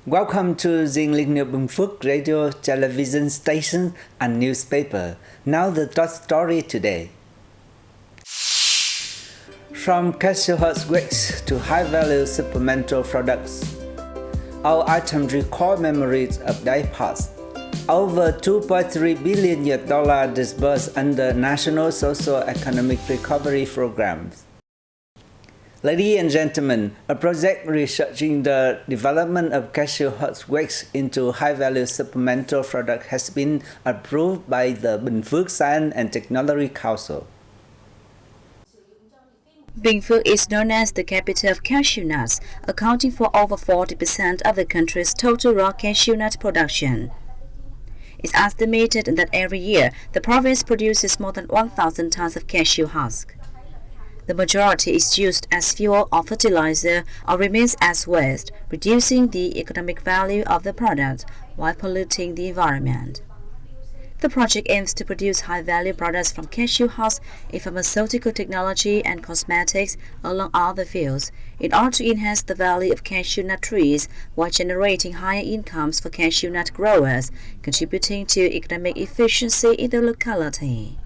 Welcome to the Bình Phước radio, television station, and newspaper. Now the top story today. From cashew husk wax to high-value supplemental products, all items record memories of Đài Phát. Over 2.3 billion US$ disbursed under National Social Economic Recovery Programs. Ladies and gentlemen, a project researching the development of cashew husk wax into high-value supplemental product has been approved by the Bình Phước Science and Technology Council. Bình Phước is known as the capital of cashew nuts, accounting for over 40% of the country's total raw cashew nut production. It's estimated that every year the province produces more than 1,000 tons of cashew husk. The majority is used as fuel or fertilizer or remains as waste, reducing the economic value of the product while polluting the environment. The project aims to produce high-value products from cashew husk in pharmaceutical technology and cosmetics along other fields in order to enhance the value of cashew nut trees while generating higher incomes for cashew nut growers, contributing to economic efficiency in the locality.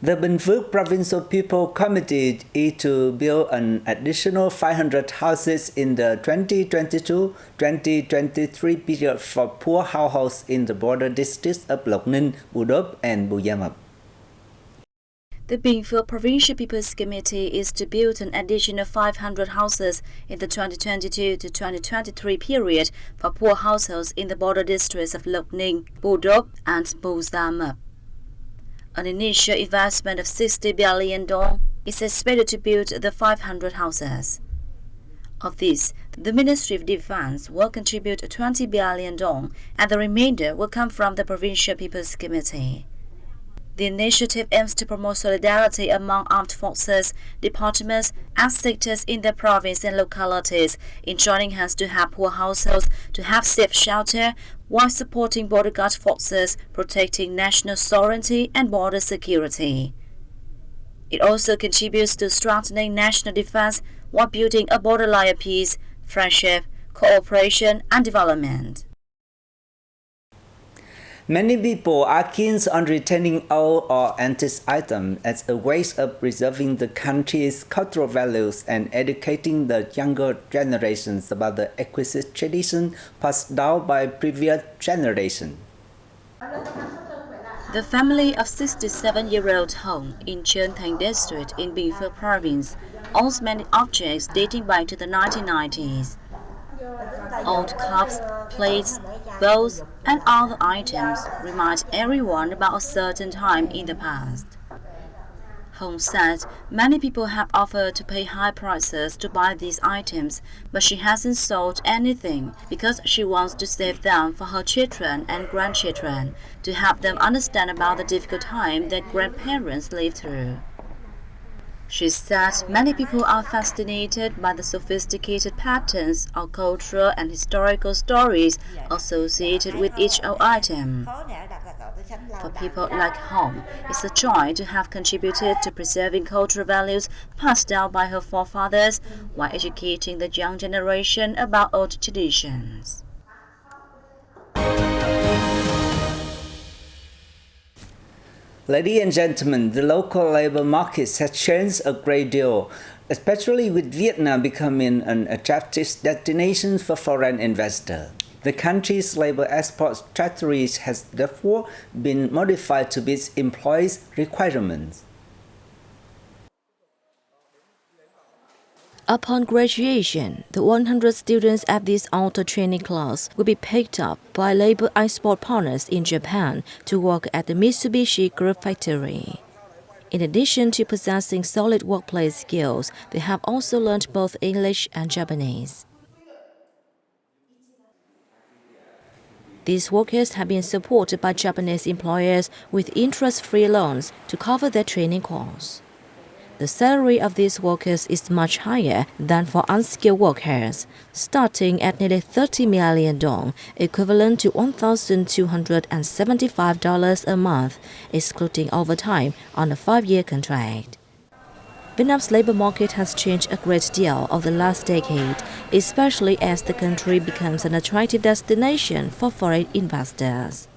The Bình Phước Provincial People Committee is to build an additional 500 houses in the 2022-2023 period for poor households in the border districts of Lộc Ninh, Bù Đốp, and Bù Gia Mập. The Bình Phước Provincial People's Committee is to build an additional 500 houses in the 2022-2023 period for poor households in the border districts of Lộc Ninh, Bù Đốp, and Bù Gia Mập. An initial investment of 60 billion dong is expected to build the 500 houses. Of this, the Ministry of Defense will contribute 20 billion dong, and the remainder will come from the Provincial People's Committee. The initiative aims to promote solidarity among armed forces, departments, and sectors in the province and localities in joining hands to help poor households to have safe shelter while supporting border guard forces, protecting national sovereignty and border security. It also contributes to strengthening national defense while building a borderline of peace, friendship, cooperation, and development. Many people are keen on retaining old or antique items as a way of preserving the country's cultural values and educating the younger generations about the exquisite tradition passed down by previous generations. The family of 67-year-old Hong in Truyền district in Bình Phước province owns many objects dating back to the 1990s. Old cups, plates, bowls, and other items remind everyone about a certain time in the past. Hong said many people have offered to pay high prices to buy these items, but she hasn't sold anything because she wants to save them for her children and grandchildren to help them understand about the difficult time that grandparents lived through. She said many people are fascinated by the sophisticated patterns or cultural and historical stories associated with each old item. For people like Hong, it's a joy to have contributed to preserving cultural values passed down by her forefathers while educating the young generation about old traditions. Ladies and gentlemen, the local labor market has changed a great deal, especially with Vietnam becoming an attractive destination for foreign investors. The country's labor export strategy has therefore been modified to meet employees' requirements. Upon graduation, the 100 students at this auto training class will be picked up by labor export partners in Japan to work at the Mitsubishi Group factory. In addition to possessing solid workplace skills, they have also learned both English and Japanese. These workers have been supported by Japanese employers with interest-free loans to cover their training costs. The salary of these workers is much higher than for unskilled workers, starting at nearly 30 million dong, equivalent to $1,275 a month, excluding overtime on a 5-year contract. Vietnam's labor market has changed a great deal over the last decade, especially as the country becomes an attractive destination for foreign investors.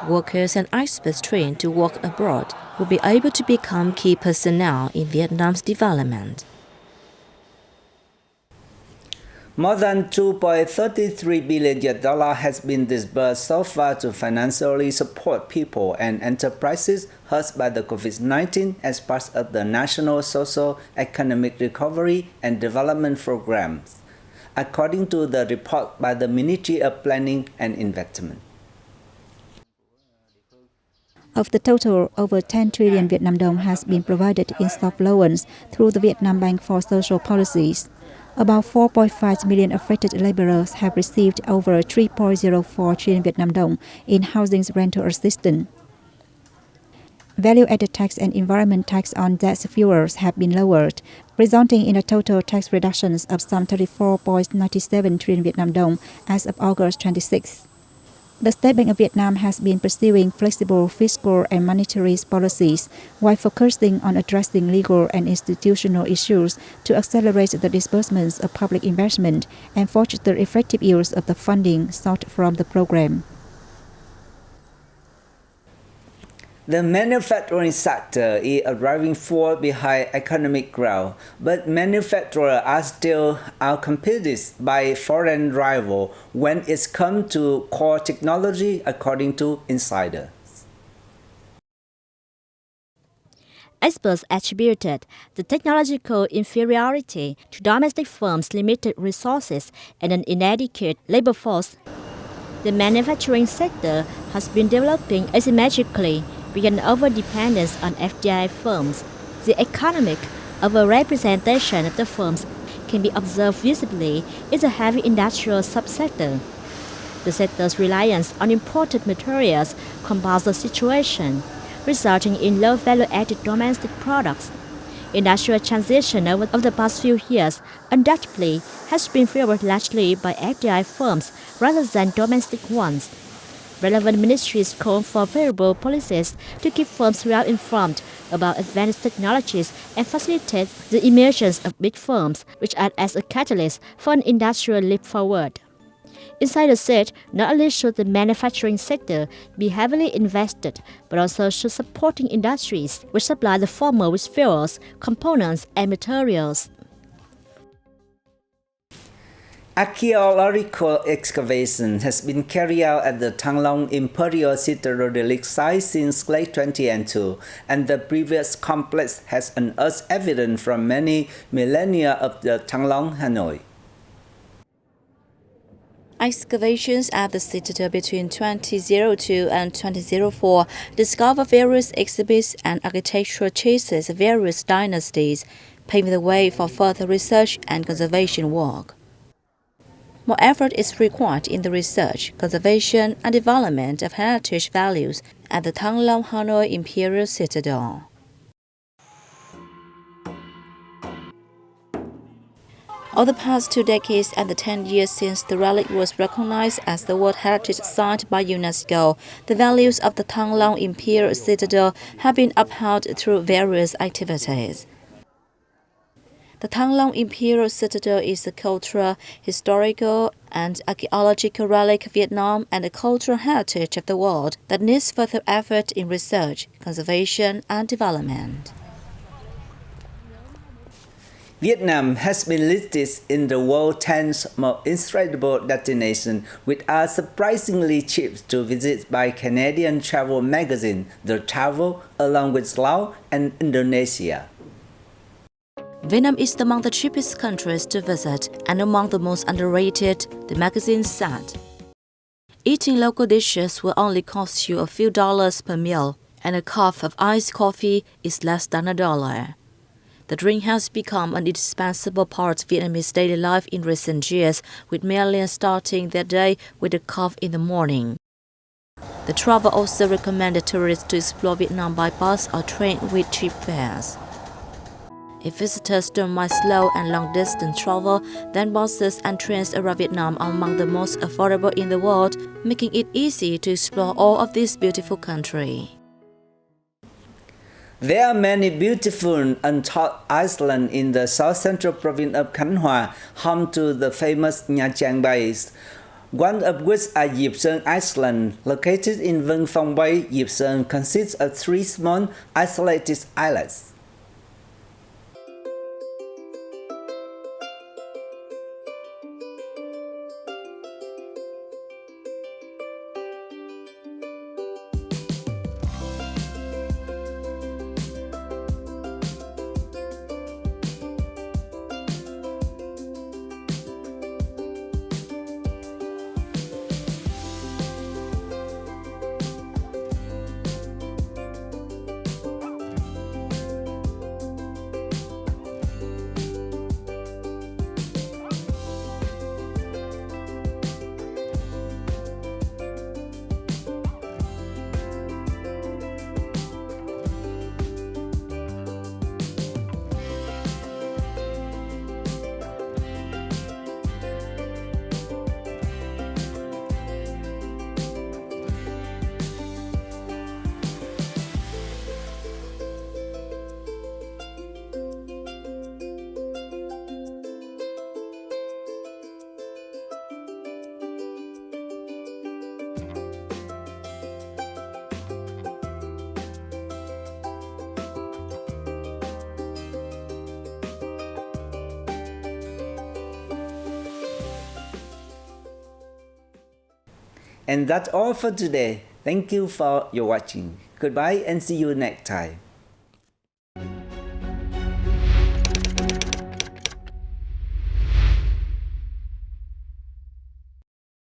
Workers and experts trained to work abroad will be able to become key personnel in Vietnam's development. More than 2.33 billion US$ has been disbursed so far to financially support people and enterprises hurt by the COVID-19 as part of the National Social Economic Recovery and Development Programs, according to the report by the Ministry of Planning and Investment. Of the total, over 10 trillion Vietnam dong has been provided in soft loans through the Vietnam Bank for Social Policies. About 4.5 million affected laborers have received over 3.04 trillion Vietnam dong in housing rental assistance. Value-added tax and environment tax on jet fuels have been lowered, resulting in a total tax reductions of some 34.97 trillion Vietnam dong as of August 26. The State Bank of Vietnam has been pursuing flexible fiscal and monetary policies while focusing on addressing legal and institutional issues to accelerate the disbursements of public investment and foster the effective use of the funding sought from the program. The manufacturing sector is a driving force behind economic growth, but manufacturers are still outcompeted by foreign rivals when it comes to core technology, according to insiders. Experts attributed the technological inferiority to domestic firms' limited resources and an inadequate labor force. The manufacturing sector has been developing asymmetrically with an over-dependence on FDI firms. The economic over-representation of the firms can be observed visibly in the heavy industrial subsector. The sector's reliance on imported materials compounds the situation, resulting in low value-added domestic products. Industrial transition over the past few years undoubtedly has been favored largely by FDI firms rather than domestic ones. Relevant ministries call for favorable policies to keep firms well informed about advanced technologies and facilitate the emergence of big firms, which act as a catalyst for an industrial leap forward. Insiders said not only should the manufacturing sector be heavily invested, but also should supporting industries which supply the former with fuels, components, and materials. Archaeological excavation has been carried out at the Thăng Long Imperial Citadel relic site since late 2002, and the previous complex has unearthed evidence from many millennia of the Thăng Long, Hanoi. Excavations at the citadel between 2002 and 2004 discover various exhibits and architectural traces of various dynasties, paving the way for further research and conservation work. More effort is required in the research, conservation, and development of heritage values at the Thăng Long Hanoi Imperial Citadel. Over the past 2 decades and the 10 years since the relic was recognized as the World Heritage Site by UNESCO, the values of the Thăng Long Imperial Citadel have been upheld through various activities. The Thăng Long Imperial Citadel is a cultural, historical, and archaeological relic of Vietnam and a cultural heritage of the world that needs further effort in research, conservation, and development. Vietnam has been listed in the world's 10th most incredible destination, which are surprisingly cheap to visit by Canadian travel magazine The Travel, along with Laos and Indonesia. Vietnam is among the cheapest countries to visit and among the most underrated, the magazine said. Eating local dishes will only cost you a few dollars per meal, and a cup of iced coffee is less than $1. The drink has become an indispensable part of Vietnamese daily life in recent years, with millions starting their day with a cup in the morning. The travel also recommended tourists to explore Vietnam by bus or train with cheap fares. If visitors don't mind slow and long-distance travel, then buses and trains around Vietnam are among the most affordable in the world, making it easy to explore all of this beautiful country. There are many beautiful untaught islands in the south-central province of Khánh Hòa, home to the famous Nha Trang Bays, one of which are Diệp Sơn Island, located in Vân Phong Bay. Diệp Sơn consists of 3 small isolated islets. And that's all for today. Thank you for your watching. Goodbye and see you next time.